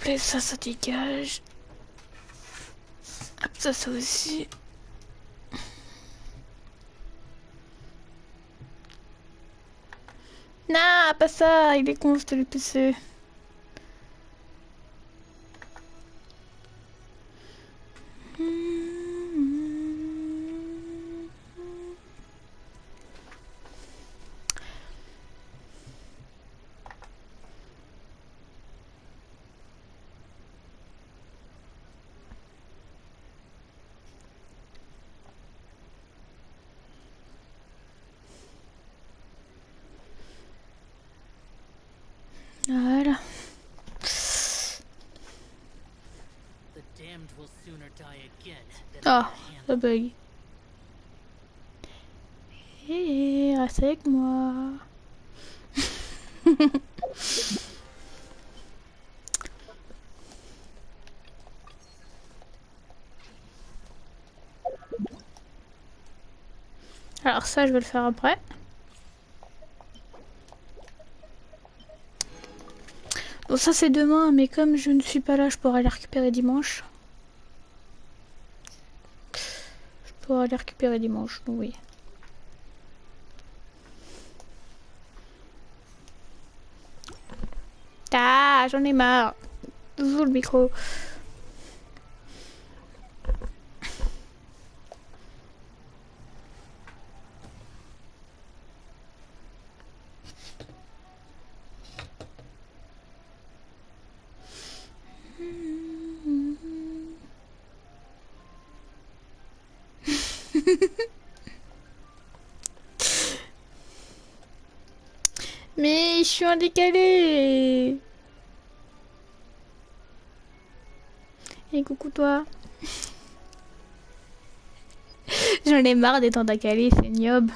Hop là, ça dégage. Hop, ça aussi. Non, pas ça, il est con, c'était le PC. Voilà. Oh, ça bug. Hé, reste avec moi. Alors ça, je vais le faire après. Bon, ça c'est demain, mais comme je ne suis pas là, je pourrai les récupérer dimanche. Je pourrai les récupérer dimanche, donc oui. Ah, j'en ai marre. Sous le micro. Mais je suis en décalé. Et coucou toi. J'en ai marre d'être en décalé, c'est ignoble.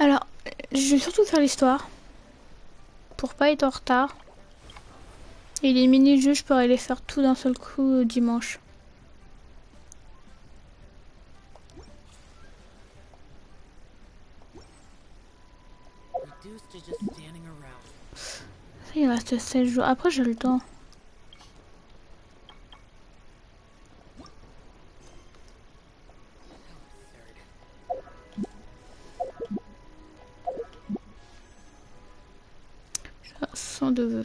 Alors, je vais surtout faire l'histoire. Pour pas être en retard. Et les mini-jeux, je pourrais les faire tout d'un seul coup dimanche. Il reste 16 jours. Après, j'ai le temps. Sans de vœux.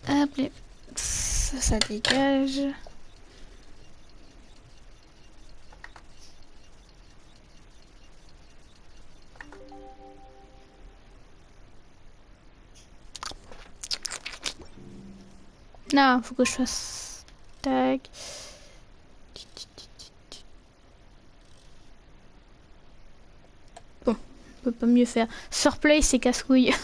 Hop, ça dégage. Non, faut que je fasse... Tac. Bon, on peut pas mieux faire. Surplay, c'est casse-couille.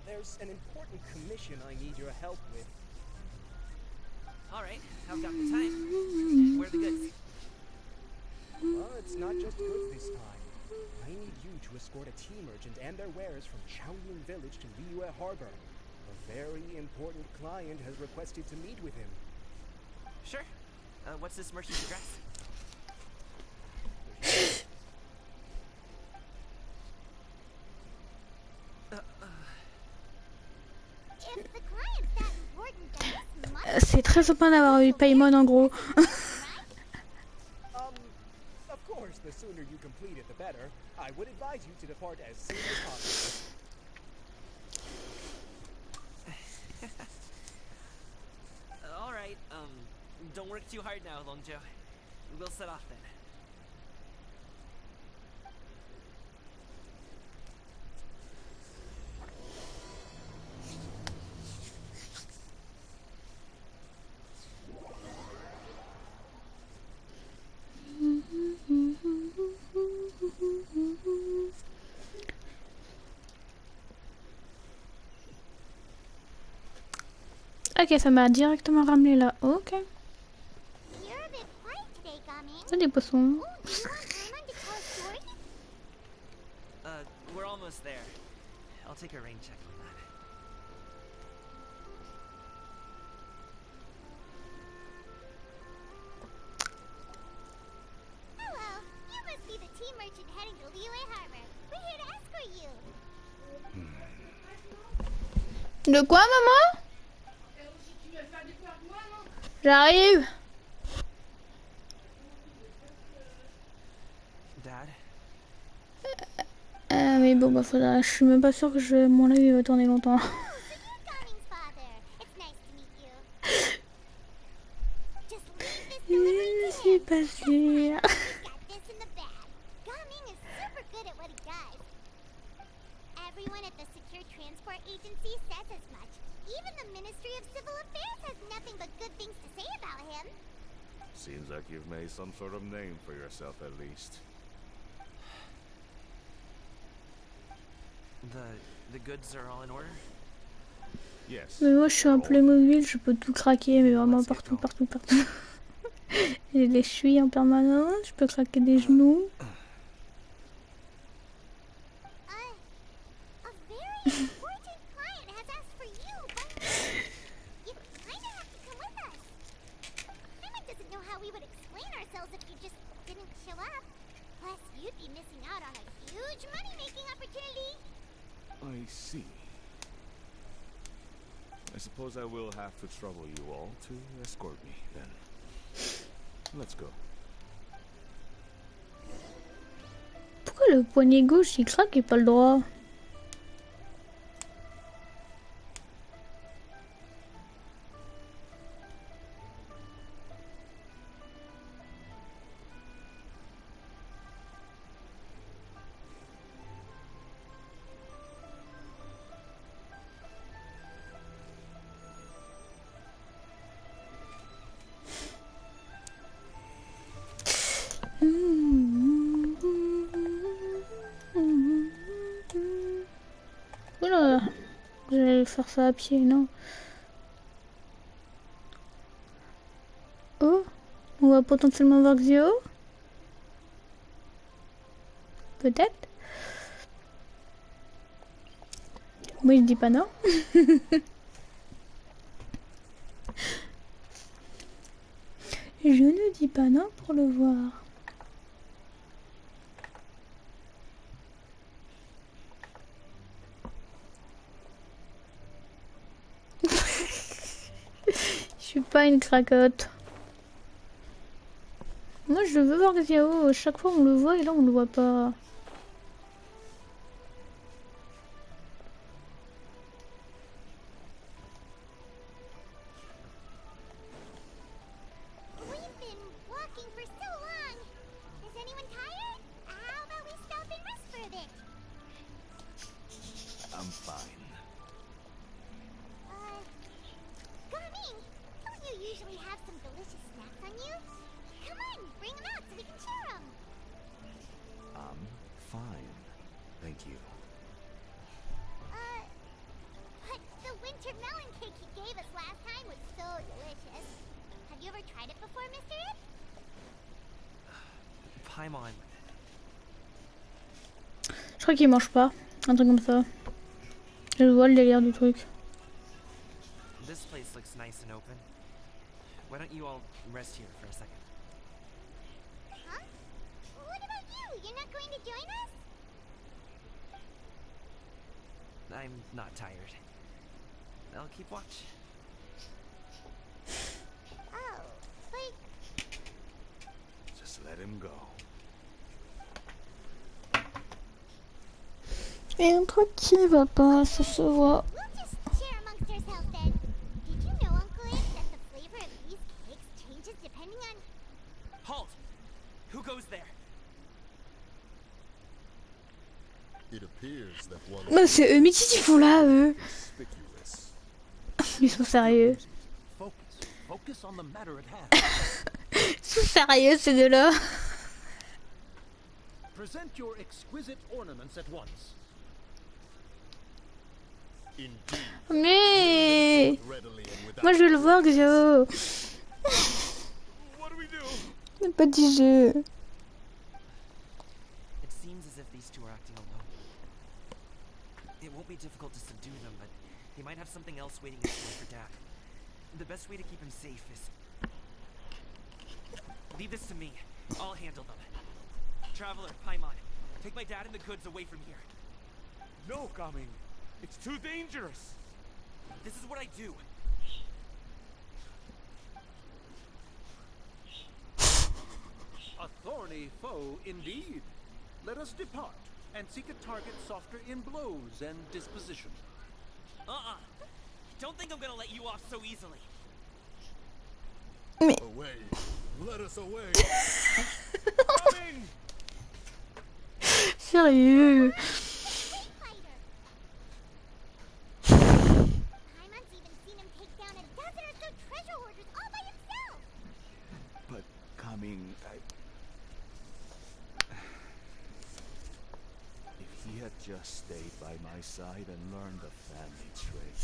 There's an important commission I need your help with. All right, I've got the time. Where are the goods? Well, it's not just goods this time. I need you to escort a tea merchant and their wares from Shaolin Village to Liyue Harbor. A very important client has requested to meet with him. Sure. What's this merchant's address? C'est très très sympa d'avoir eu Paimon en gros. Of course, the sooner you complete it, the better. I would advise you to depart as soon as possible. All right, don't work too hard now, Longjo. We'll set off then. Ok, ça m'a directement ramené là. Ok. C'est des poissons. We're almost there. I'll take a rain check on that. Hello, you must be the tea merchant heading to Liyue Harbor. We're here to escort you. De quoi, maman? J'arrive. Dad? Mais bon, bah faudra. Je suis même pas sûre que mon live va tourner longtemps. Gumming's father. It's nice to meet you. Just leave this delivery Je to suis him. pas sûre. He's got this in the bag. Gumming is super good at what he does. Everyone at the Secure Transport Agency says as much. Even the Ministry of Civil Affairs has nothing but good things to say about him. Seems like you've made some sort of name for yourself at least. The goods are all in order? Yes. Mais moi je suis un Playmobil, je peux tout craquer, mais vraiment partout, partout, partout. J'ai des chevilles en permanence, je peux craquer des genoux. A very important client has asked for you, but you kind of have to come with us. Simon doesn't know how we would explain ourselves if you just didn't show up. Plus, you'd be missing out on a huge money-making opportunity. I see. I suppose I will have to trouble you all to escort me, then. Let's go. Pourquoi le poignet gauche il craque et pas le droit? Oula, j'allais faire ça à pied, non? Oh, on va potentiellement voir Xio? Peut-être? Moi je dis pas non. Je ne dis pas non pour le voir. Je suis pas une cracotte. Moi je veux voir Xiao. Chaque fois on le voit et là on le voit pas. We've been walking for so long. Is anyone tired? How about we stop and rest for a bit? I'm fine. Gumming, don't you usually have some delicious snacks on you? Come on, bring them out so we can share them. I'm fine. Thank you. But the winter melon cake you gave us last time was so delicious. Have you ever tried it before, Mr. Ip? Paimon. Je crois qu'il mange pas. Un truc comme ça. Je vois le délire du truc. This place looks nice and open. Why don't you all rest here for a second? Huh? What about you? You're not going to join us? I'm not tired. I'll keep watch. let him go. Et un truc qui va pas, ça se voit. We'll just share amongst ourselves then. Did you know, Uncle Ip, that the flavor of these cakes changes depending on... Halt! Who goes there? It appears that one Bah, c'est eux, mais qu'est-ce qu'ils font là, eux? conspicuous. Ils sont sérieux. Focus on the matter at hand. Ils sont sérieux, ces deux-là. Present your exquisite ornaments at once. Indeed, Mais readily and without moi je veux le voir, Xio. What do we do? Le petit jeu. It seems as if these two are acting alone. It won't be difficult to subdue them, but they might have something else waiting in store for Dad. The best way to keep him safe is... Leave this to me. I'll handle them. Traveler, Paimon, take my dad and the goods away from here. No, Gaming. It's too dangerous. This is what I do. A thorny foe indeed. Let us depart and seek a target softer in blows and disposition. Don't think I'm gonna let you off so easily. away. Let us away. Gaming! Sérieux. Paimon's even seen him take down a dozen or so treasure hoarders all by himself. But Gaming, if he had just stayed by my side and learned the family trait,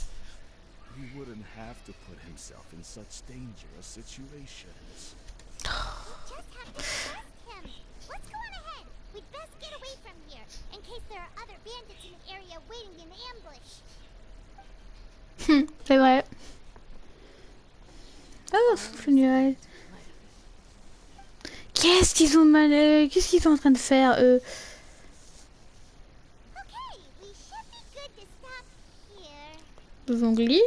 he wouldn't have to put himself in such dangerous situations. We just have to trust him. Let's go on ahead. We'd best get away from here, in case there are other bandits in the area waiting in ambush. C'est vrai. Oh, c'est génial. Qu'est-ce qu'ils ont mal... Qu'est-ce qu'ils sont en train de faire, eux? Okay, we should be good to stop here. Zongli?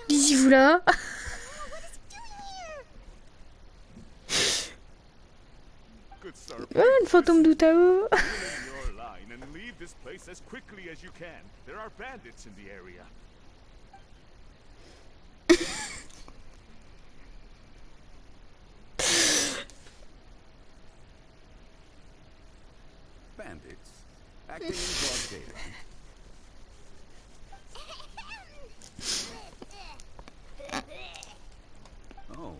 Qu'est-ce là? Oh, what is he doing here? Good sir. Oh, le fantôme d'Utao. Pull in your line and leave this place as quickly as you can. There are bandits in the area. Bandits acting in broad daylight. Oh,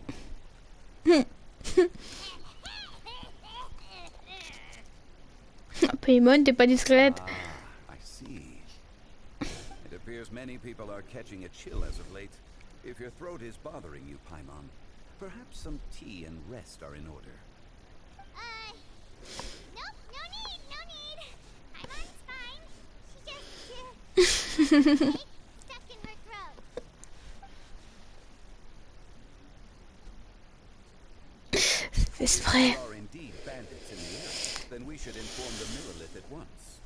Paimon, t'es pas discrète. I see. It appears many people are catching a chill as of late. If your throat is bothering you, Paimon, perhaps some tea and rest are in order. Nope, no need, no need. Paimon's fine. She just, stuck in her throat. Exprès. If there are indeed bandits in the area, then we should inform the Mirrorlith at once.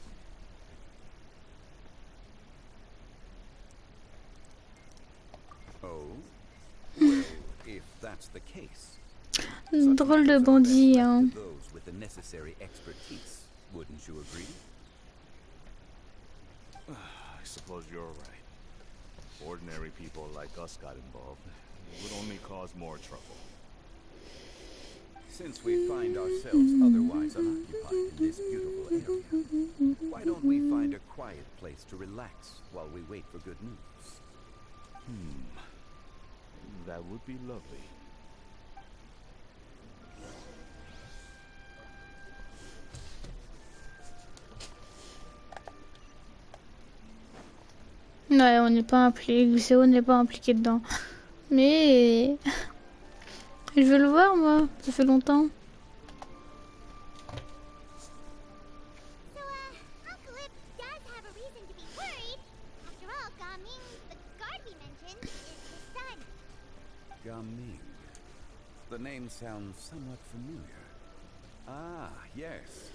Oh? Well, if that's the case, Drôle de bandit, hein. those with the necessary expertise, wouldn't you agree? I suppose you're right. Ordinary people like us got involved. It would only cause more trouble. Since we find ourselves otherwise unoccupied in this beautiful area, why don't we find a quiet place to relax while we wait for good news? That would be lovely. Ouais, on n'est pas impliqué, Xéo n'est pas impliqué dedans. Mais... Je veux le voir, moi. Ça fait longtemps. So, Uncle Ip does have a reason to be worried. After all, Gaming, the guard we mentioned, is his son. Gaming. The name sounds somewhat familiar. Ah, yes.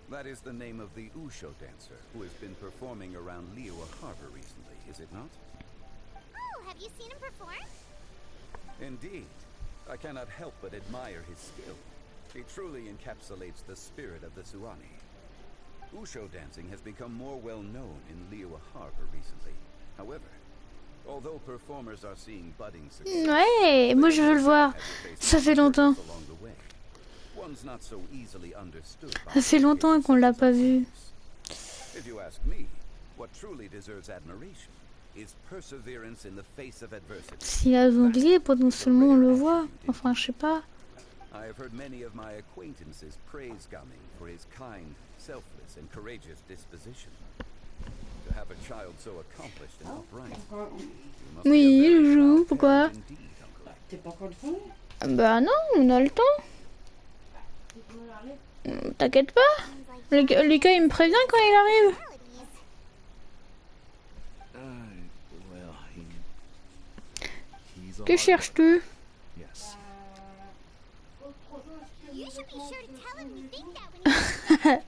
That is the name of the Usho dancer who has been performing around Liyue Harbor recently, is it not? Oh, have you seen him perform? Indeed. I cannot help but admire his skill. He truly encapsulates the spirit of the Suani. Usho dancing has become more well known in Liyue Harbor recently. However, although performers are seeing budding success, Ouais, moi je veux le voir. Ça fait longtemps. along the way, one's not so easily understood by Ça fait longtemps qu'on l'a pas vu. If you ask me, what truly deserves admiration is perseverance in the face of adversity. S'il a zonglier, potentiellement on le voit. Enfin, je sais pas. I have heard many of my acquaintances praise Gaming for his kind, selfless, and courageous disposition. To have a child so accomplished and upright, you must Oui, be a very je joue. proud Pourquoi? parent indeed, uncle. T'es pas encore fond? Bah non, on a le temps. T'inquiète pas. Lucas il me prévient quand il arrive. Well, he's a Que hard cherches-tu? Yes. You should be sure to tell him you think that when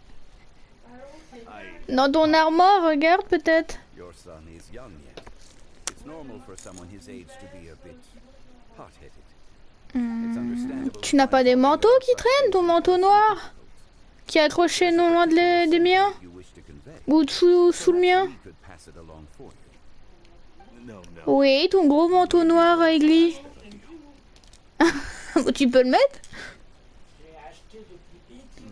he Dans ton armoire, regarde peut-être. Your son is young yet. It's normal for someone his age to be a bit hot-headed. It's understandable. Tu n'as pas des manteaux qui traînent, ton manteau noir qui est accroché non loin des miens You wish to convey. ou sous le mien. We could pass it along for you. No. Oui, ton gros manteau noir, Egli. Tu peux le mettre?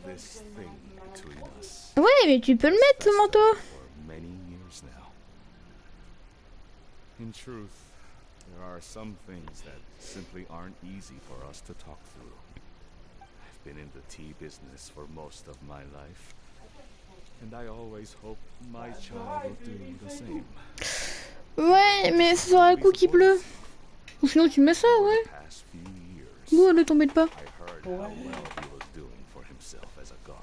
This thing between us Ouais, mais tu peux le mettre, ton manteau. for many years now. In truth, there are some things that simply aren't easy for us to talk through. I've been in the tea business for most of my life, and I always hope my child will do the same. Ouais, mais ce sera le coup qui pleut. Ou sinon tu mets ça, ouais. Past few years, Bon, ne t'embête pas. I heard how well he was doing for himself as a guard.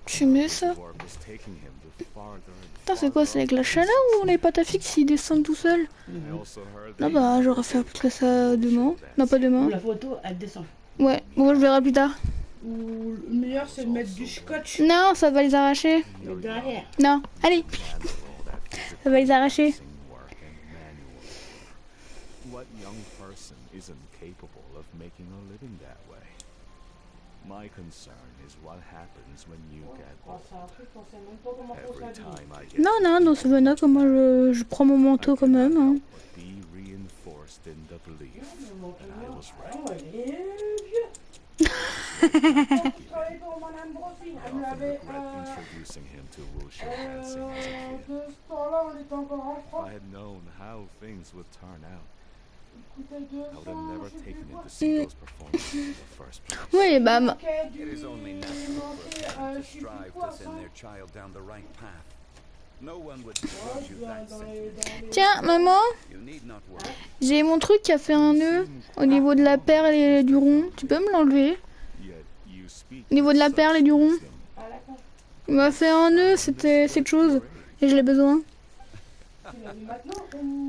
Tu mets ça. Work was taking him to farther and Putain, c'est quoi? C'est avec la chaleur ou les pâtes à fixe ils descendent tout seuls? I also heard Non, that bah, j'aurais fait plus que ça demain. Non, pas demain. La photo, elle descend. Ouais, bon, je verrai plus tard. Ou le meilleur, c'est de mettre du scotch Non, ça va les arracher. derrière. Non, allez, ça va les arracher. work and manual labor. What young person isn't capable of making a living that way? My concern is what happens when you get old. Every time I get Non, non, dans ce Savannah, comment je prends mon manteau quand même. Hein. be reinforced in the belief that I was right. Oh, elle est vieux. Travaille pour Madame Brofine. I Elle me often l'avait. regret introducing him to wushu dancing as a kid. De ce temps-là, on était encore en If France. I had known how things would turn out, Coûtait I would have 200, never je sais taken plus him quoi. to see those performances in the first place. Oui, bah, It is only natural for a parent to strive to send their child down the right path. No one would begrudge you that sentiment. tiens, maman, You need not worry. j'ai mon truc qui a fait un nœud au niveau de la perle et du rond. Tu peux me l'enlever? Yet you speak Au niveau de la with perle et such du rond. wisdom. Il m'a fait un nœud, c'était cette chose. Et je l'ai besoin.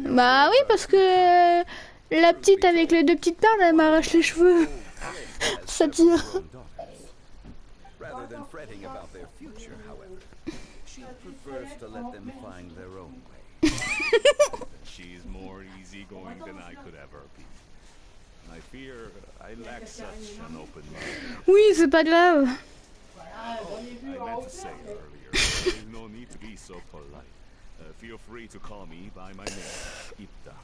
Bah oui, parce que la petite avec les deux petites perles, elle m'arrache les cheveux. Ça tire. Rather than fretting about their future, however, she prefers to let them find their own way. She's more easygoing than I could ever be. I fear I lack such an open mind. Oui, c'est pas grave. I meant to say earlier, there is no need to be so polite. Feel free to call me by my name, Ipta.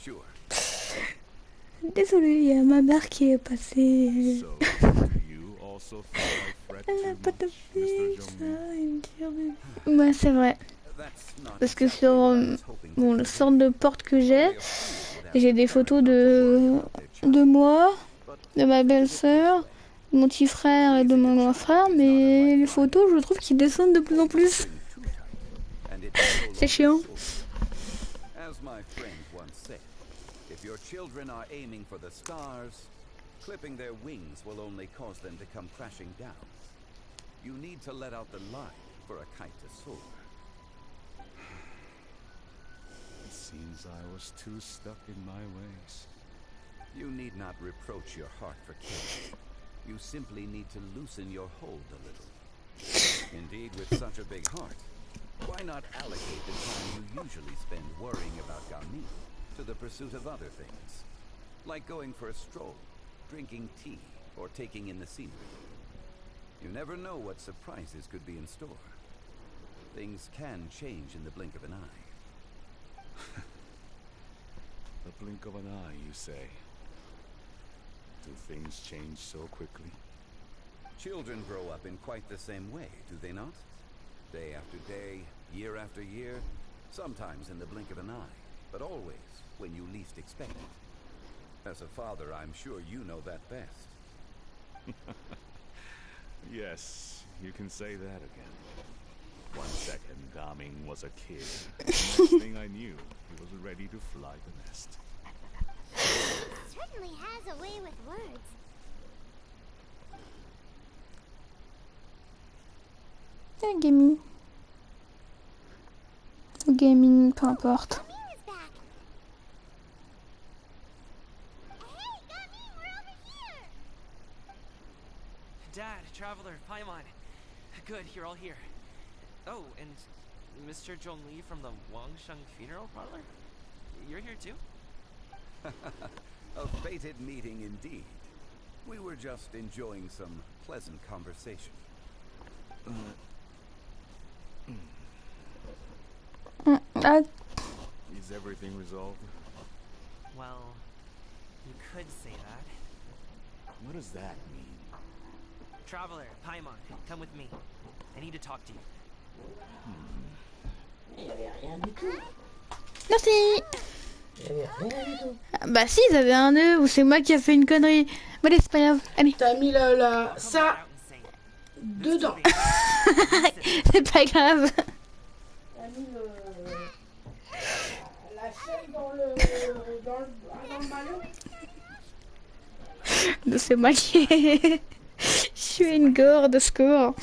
Sure. Désolée, il y a ma mère qui est passée. So, do you also feel I fret Elle n'a too pas de much, Mr. fixe. Jongmi? Ouais, c'est vrai. That's not Parce que exactly sur what I was hoping bon, to le do. sorte de porte que j'ai, They are fools without j'ai des photos de moi, de ma belle-sœur, de mon petit frère et de mon grand frère, mais les photos, je trouve qu'ils descendent de plus en plus. too tight, and it's no C'est chiant. longer so. As my friend once said, if your children are aiming for the stars, clipping their wings will only cause them to come crashing down. You need to let out the line for a kite to soar. It seems I was too stuck in my ways. You need not reproach your heart for killing. You simply need to loosen your hold a little. Indeed, with such a big heart, why not allocate the time you usually spend worrying about Gami to the pursuit of other things? Like going for a stroll, drinking tea, or taking in the scenery. You never know what surprises could be in store. Things can change in the blink of an eye. The blink of an eye, you say? Do things change so quickly? Children grow up in quite the same way, do they not? Day after day, year after year, sometimes in the blink of an eye, but always when you least expect it. As a father, I'm sure you know that best. Yes, you can say that again. 1 second, Gaming was a kid. Next thing I knew, he was ready to fly the nest. Certainly has a way with words. Ah, gaming. Gaming, peu importe. Gaming is back. Hey, Gaming, we're over here. Dad, Traveler, Paimon. Good, you're all here. Oh, and Mr. Zhongli from the Wangsheng Funeral Parlor? You're here too? A fated meeting indeed. We were just enjoying some pleasant conversation. Is everything resolved? Well, you could say that. What does that mean? Traveler, Paimon, come with me. I need to talk to you. Il y avait rien du tout. Merci. Il y avait rien du tout. Ah, bah si, ils avaient un nœud ou c'est moi qui a fait une connerie. Bon, allez, c'est pas grave. Allez. T'as mis I'll come ça right out and say it. dedans. C'est pas grave. T'as mis la chaîne dans le maillot. C'est moi qui ai... Je suis une gourde, secours.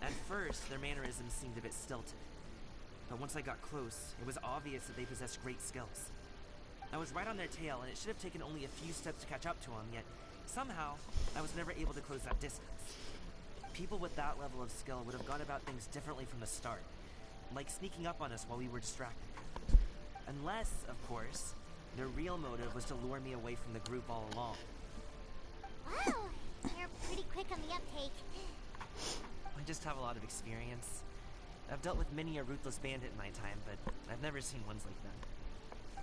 At first, their mannerisms seemed a bit stilted. But once I got close, it was obvious that they possessed great skills. I was right on their tail, and it should have taken only a few steps to catch up to them, yet somehow, I was never able to close that distance. People with that level of skill would have gone about things differently from the start, like sneaking up on us while we were distracted. Unless, of course, their real motive was to lure me away from the group all along. Wow, you're pretty quick on the uptake. I just have a lot of experience. I've dealt with many a ruthless bandit in my time, but I've never seen ones like them.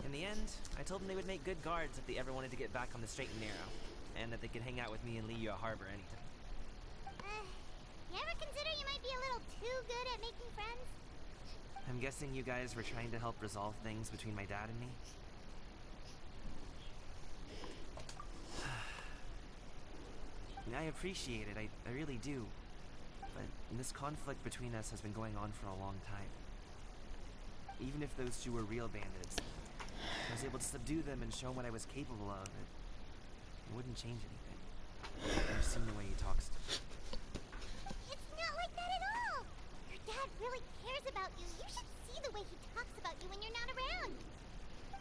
In the end, I told them they would make good guards if they ever wanted to get back on the straight and narrow, and that they could hang out with me in Liyue Harbor anytime. You ever consider you might be a little too good at making friends? I'm guessing you guys were trying to help resolve things between my dad and me? I appreciate it, I really do. But this conflict between us has been going on for a long time. Even if those two were real bandits, I was able to subdue them and show them what I was capable of. It wouldn't change anything. I've seen the way he talks to me. It's not like that at all. Your dad really cares about you. You should see the way he talks about you when you're not around.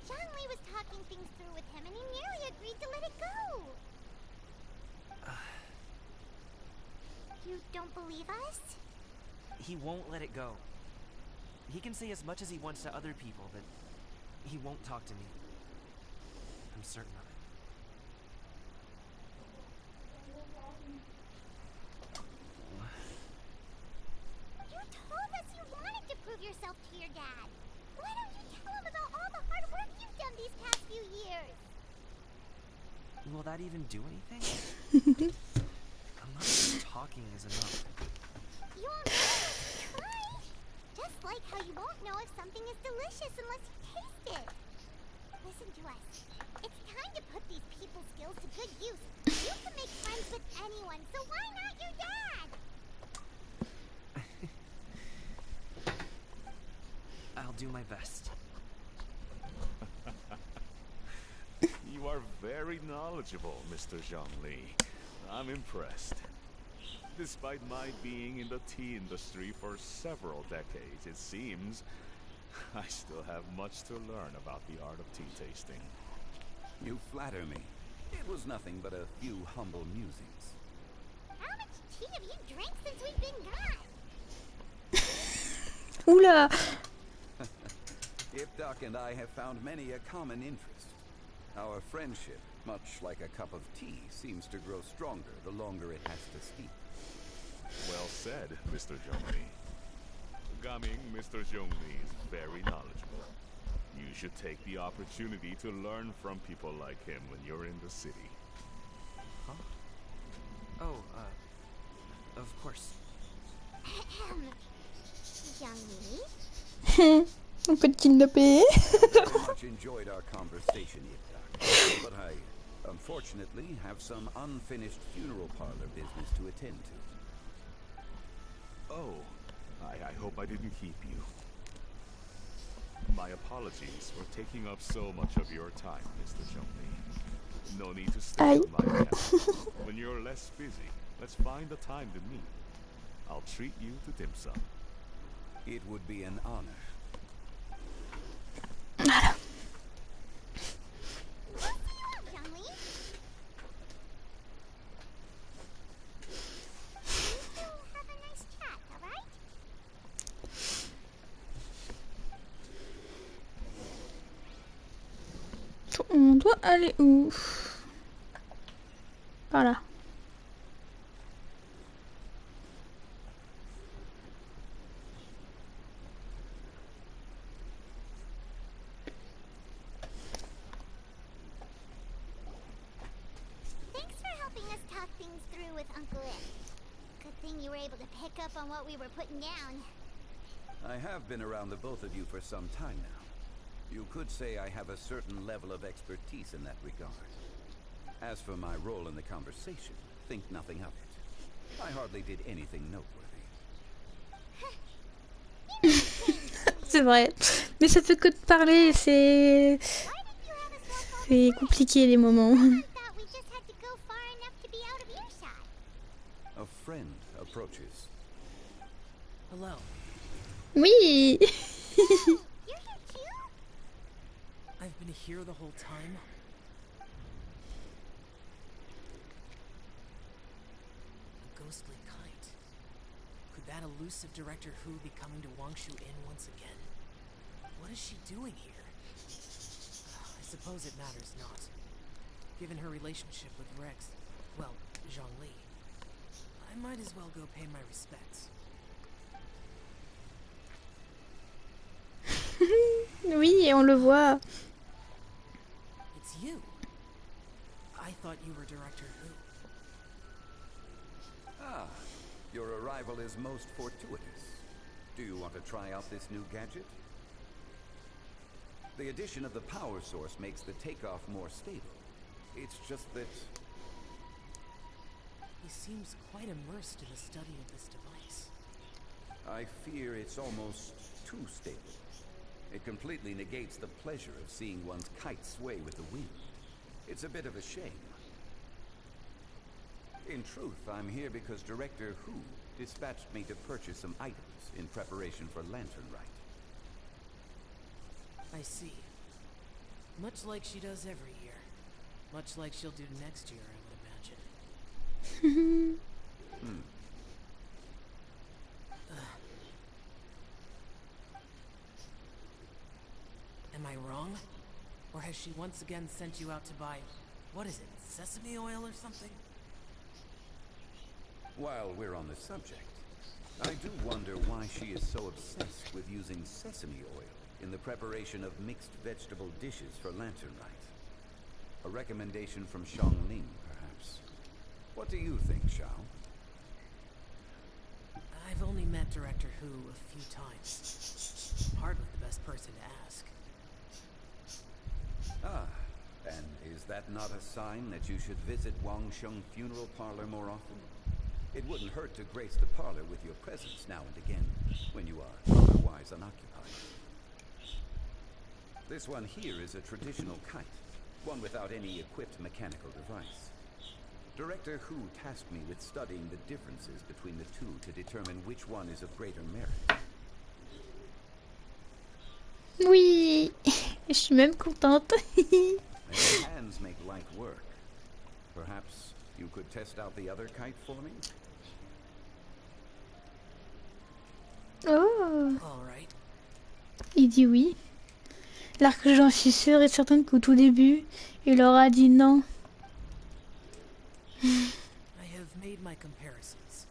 Zhongli was talking things through with him, and he nearly agreed to let it go. You don't believe us? He won't let it go. He can say as much as he wants to other people, but he won't talk to me. I'm certain of it. You told us you wanted to prove yourself to your dad. Why don't you tell him about all the hard work you've done these past few years? Will that even do anything? I'm not sure talking is enough. You won't know unless you try. Just like how you won't know if something is delicious unless you taste it. Listen to us. It's time to put these people's skills to good use. You can make friends with anyone, so why not your dad? I'll do my best. You are very knowledgeable, Mr. Zhongli. I'm impressed. Despite my being in the tea industry for several decades, it seems I still have much to learn about the art of tea tasting. You flatter me. It was nothing but a few humble musings. How much tea have you drank since we've been gone? Oula. Ipdak and I have found many a common interest. Our friendship, much like a cup of tea, seems to grow stronger the longer it has to steep. Well said, Mr. Zhongli. Gaming Mr. Zhongli is very knowledgeable. You should take the opportunity to learn from people like him when you're in the city. Huh? Oh, of course. Young me? Un peu de kidnappé. Very much enjoyed our conversation, Yitzhak. But I, unfortunately, have some unfinished funeral parlor business to attend to. Oh, I hope I didn't keep you. My apologies for taking up so much of your time, Mr. Zhongli. No need to stay Aïe. in my cabin. When you're less busy, let's find a time to meet. I'll treat you to dim sum. It would be an honor. Young me? Have a nice chat, alright? On doit aller où? Par là. Thanks for helping us talk things through with Uncle Ed. Good thing you were able to pick up on what we were putting down. I have been around the both of you for some time now. You could say I have a certain level of expertise in that regard. As for my role in the conversation, think nothing of it. I hardly did anything noteworthy. C'est vrai. Mais ça fait que de parler, c'est compliqué les moments. Thought we just had to go far enough to be out of earshot. A friend approaches. Hello. Oui. You're here too? I've been here the whole time. A ghostly kite. Could that elusive Director Who be coming to Wangshu Inn once again? What is she doing here? I suppose it matters not. Given her relationship with Rex, well, Zhongli, I might as well go pay my respects. Oui, on le voit. It's you. I thought you were Director Who. Ah, your arrival is most fortuitous. Do you want to try out this new gadget? The addition of the power source makes the takeoff more stable. It's just that... He seems quite immersed in the study of this device. I fear it's almost too stable. It completely negates the pleasure of seeing one's kite sway with the wind. It's a bit of a shame. In truth, I'm here because Director Who dispatched me to purchase some items in preparation for Lantern Rite. I see. Much like she does every year. Much like she'll do next year, I would imagine. Am I wrong? Or has she once again sent you out to buy, what is it, sesame oil or something? While we're on the subject, I do wonder why she is so obsessed with using sesame oil in the preparation of mixed vegetable dishes for Lantern Rite. A recommendation from Xiangling, perhaps. What do you think, Xiao? I've only met Director Who a few times. Hardly the best person to ask. Ah, and is that not a sign that you should visit Wangsheng Funeral Parlor more often? It wouldn't hurt to grace the parlor with your presence now and again, when you are otherwise unoccupied. This one here is a traditional kite, one without any equipped mechanical device. Director Who tasked me with studying the differences between the two to determine which one is of greater merit. Oui. Je suis même contente. Many hands make light work. Perhaps you could test out the other kite for me? Oh. All right. Il dit oui. Alors que j'en suis sûre et certaine qu'au tout début, il aura dit non. I have made my comparisons.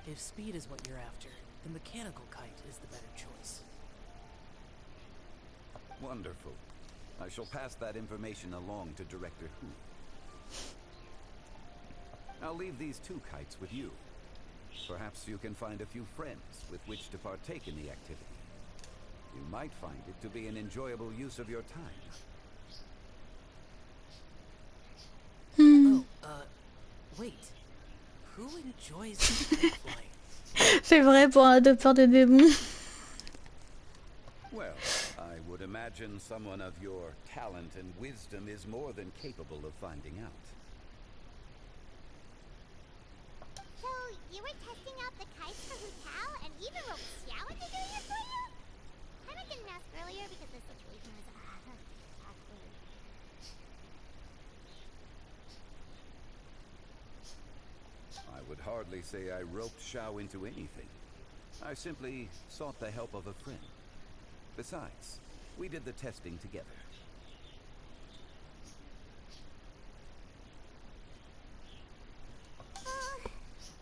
If speed is what you're after, the mechanical kite is the better choice. Wonderful. I shall pass that information along to Director Hu. I'll leave these 2 kites with you. Perhaps you can find a few friends with which to partake in the activity. You might find it to be an enjoyable use of your time. Oh, wait. Who enjoys kite flying? C'est vrai pour un adopteur de démons. Well, I would imagine someone of your talent and wisdom is more than capable of finding out. So, you were testing out the kites for Hu Tao and even roped Xiao into doing it for you? I didn't ask earlier because the situation was awkward. I would hardly say I roped Xiao into anything. I simply sought the help of a friend. Besides, we did the testing together.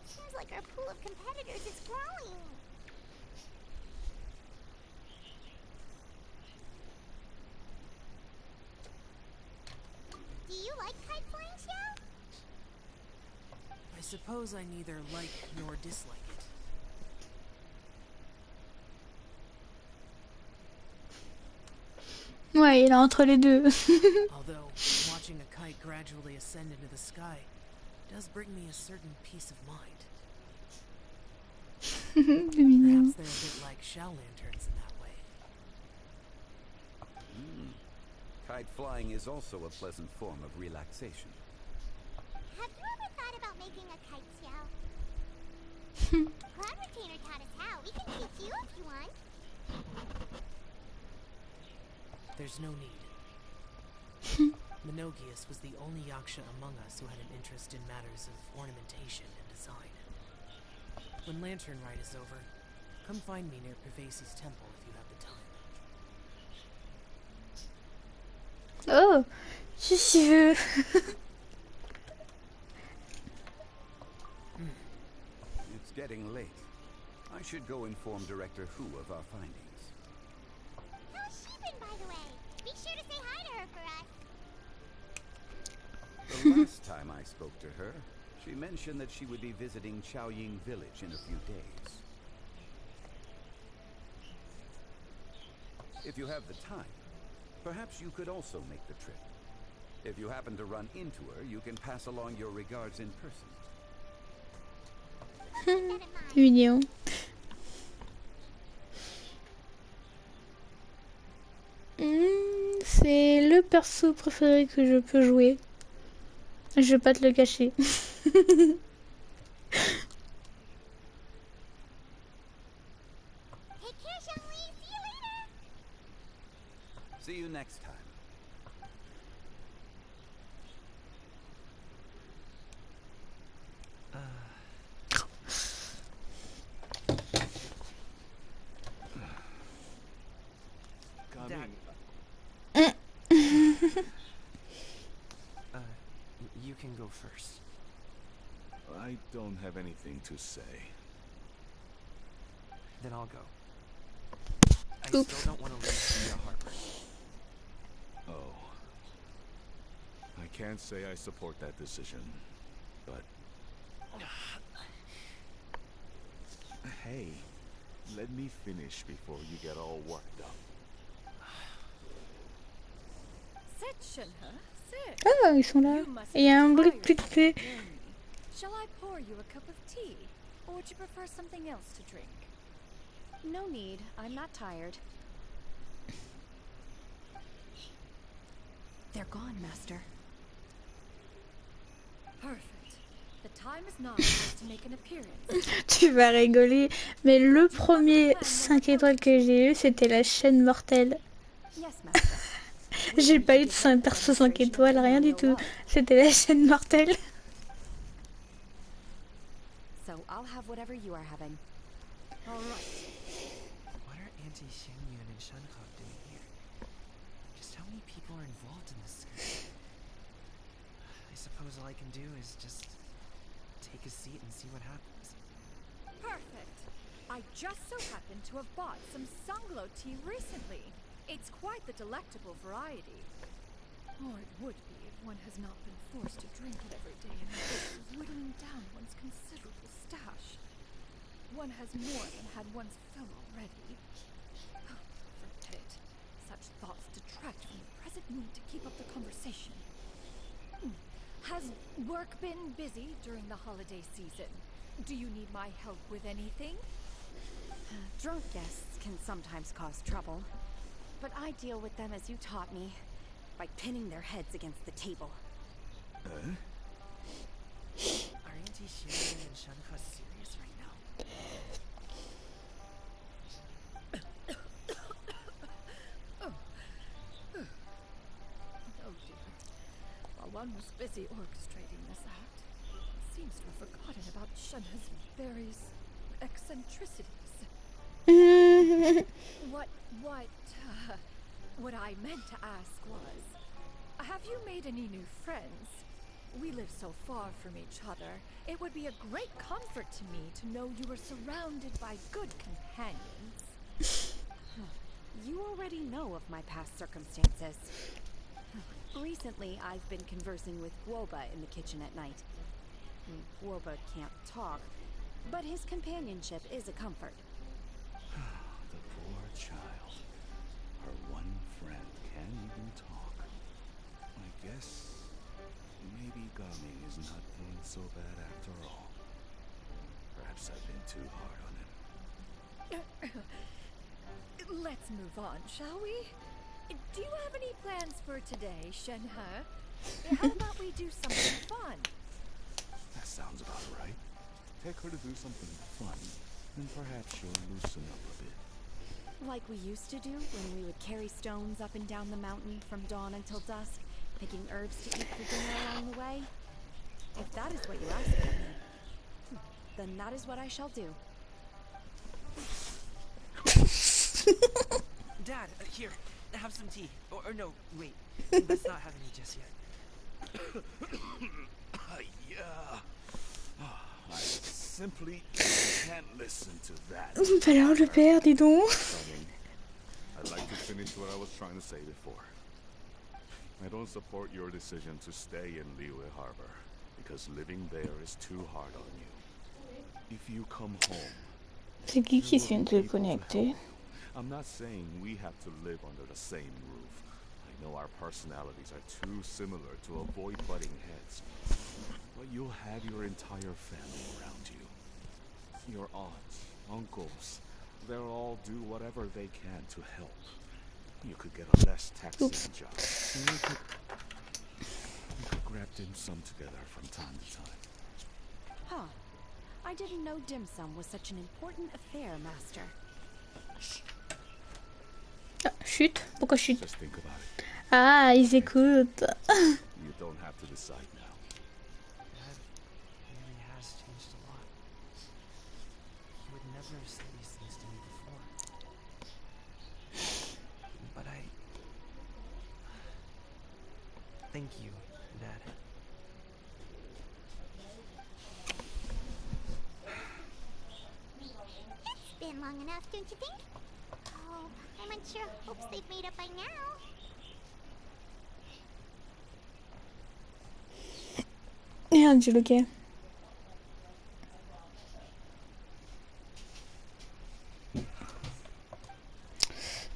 Seems like our pool of competitors is growing. Do you like kite flying, Xiao? I suppose I neither like nor dislike it. Ouais, il est entre les deux. Although, watching a kite gradually ascend into the sky does bring me a certain peace of mind. Perhaps they're a bit like shell lanterns in that way. Kite flying is also a pleasant form of relaxation. Have you ever thought about making a kite, Xiao? Cloud Retainer taught us how. We can teach you if you want. There's no need. Menogius was the only yaksha among us who had an interest in matters of ornamentation and design. When Lantern Rite is over, come find me near Pervasi's temple if you have the time. Oh, si tu veux. It's getting late. I should go inform Director Hu of our findings. How's she been, by the way? Be sure to say hi to her for us. The last time I spoke to her, she mentioned that she would be visiting Chaoying village in a few days. If you have the time, perhaps you could also make the trip. If you happen to run into her, you can pass along your regards in person. Mignon. C'est le perso préféré que je peux jouer. Je vais pas te le cacher. Take care, Xiangli. See you later. See you next time. You can go first. I don't have anything to say. Then I'll go. I Oops. still don't want to leave Via Harbor. Oh. I can't say I support that decision, but... Hey, let me finish before you get all worked up. Sit, Shinha, sit. Ah, ils sont là. You must Et il y a un be bruit tired qui of fait. your journey. Shall I pour you a cup of tea, or would you prefer something else to drink? No need. I'm not tired. They're gone, Master. Perfect. The time is now for us to make an appearance. Tu vas rigoler. Mais le premier 5 étoiles que j'ai eu, c'était la chaîne mortelle. Yes, Master. J'ai pas eu de 5 perso 5 étoiles, rien du tout. C'était la chaîne mortelle. So I'll have whatever you are having. All right. What are Auntie Xiangyun and Shanhe doing here? Just how many people are involved in this scheme? I suppose all I can do is just take a seat and see what happens. Perfect. I just so happen to have bought some sanglo tea recently. It's quite the delectable variety. Or it would be if one has not been forced to drink it every day in hopes of whittling down one's considerable stash. One has more than had one's fill already. Forget it. Such thoughts detract from the present need to keep up the conversation. Has work been busy during the holiday season? Do you need my help with anything? Drunk guests can sometimes cause trouble, but I deal with them as you taught me, by pinning their heads against the table. Are Auntie Xiangyun and Shanhe serious right now? Oh dear. While one was busy orchestrating this act, it seems to have forgotten about Shenhe's various eccentricities. What I meant to ask was, have you made any new friends? We live so far from each other. It would be a great comfort to me to know you were surrounded by good companions. You already know of my past circumstances. Recently, I've been conversing with Guoba in the kitchen at night. Guoba can't talk, but his companionship is a comfort. The poor child. Her one friend can't even talk. I guess maybe Gaming is not doing so bad after all. Perhaps I've been too hard on him. Let's move on, shall we? Do you have any plans for today, Shenhe? How about we do something fun? That sounds about right. Take her to do something fun, and perhaps she'll loosen up a bit. Like we used to do when we would carry stones up and down the mountain from dawn until dusk, picking herbs to eat for dinner along the way. If that is what you ask of me, then that is what I shall do. Dad, here, have some tea. Or no, wait. Let's not have any just yet. Yeah. I simply can't listen to that. Pas l'air de le perdre, dis donc. I'd like to finish what I was trying to say before. I don't support your decision to stay in Liyue Harbor, because living there is too hard on you. If you come home, C'est qui vient de se connecter? I'm not saying we have to live under the same roof. I know our personalities are too similar to avoid butting heads. But you'll have your entire family around you. Your aunts, uncles, they'll all do whatever they can to help. You could get a less taxing job. You could grab dim sum together from time to time. Huh. I didn't know dim sum was such an important affair, Master. Ah, chut, pourquoi chut? Just think about it. Ah, ils écoutent. You don't have to decide now. Dad really has changed a lot. He would never have said these things to me before. But thank you, Dad. It's been long enough, don't you think? Oh, I'm unsure hopes they've made up by now. Merde, j'ai loqué.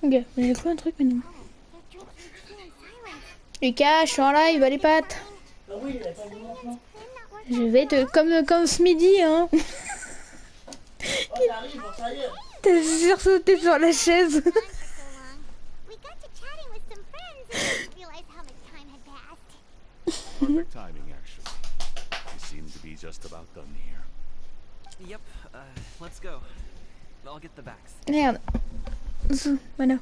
Ok, j'ai trouvé un truc maintenant. Lucas, je suis en live, allez pattes. Je vais te... Comme ce midi, hein. T'as sursauté sur la chaise. Perfect timing, actually. You seem to be just about done here. Yep, let's go. I'll get the backs. Merde. Voilà.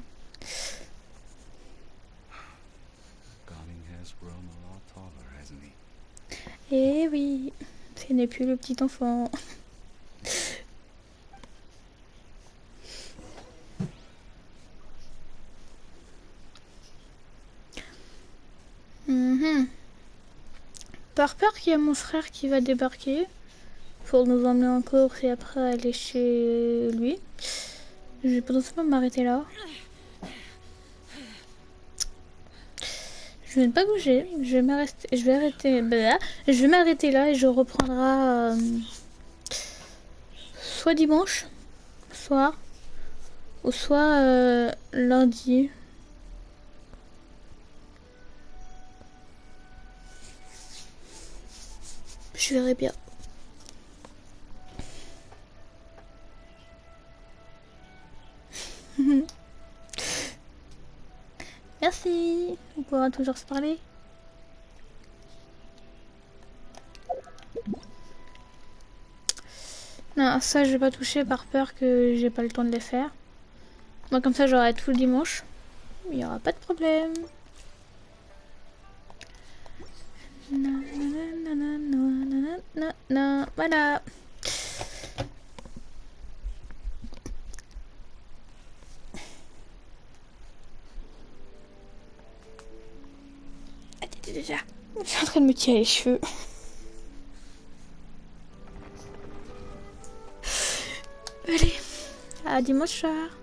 Gaming has grown a lot taller, hasn't he? Eh oui, ce n'est plus le petit enfant. Par peur qu'il y a mon frère qui va débarquer pour nous emmener en course et après aller chez lui, je vais potentiellement m'arrêter là. Je vais ne pas bouger, je vais m'arrêter là et je reprendrai soit dimanche soir ou soit lundi. Je verrai bien. Merci. On pourra toujours se parler. Non, ça je vais pas toucher par peur que j'ai pas le temps de les faire. Moi comme ça j'aurai tout le dimanche. Il n'y aura pas de problème. Voilà. Déjà, je suis en train de me tirer les cheveux. Allez, à dimanche soir.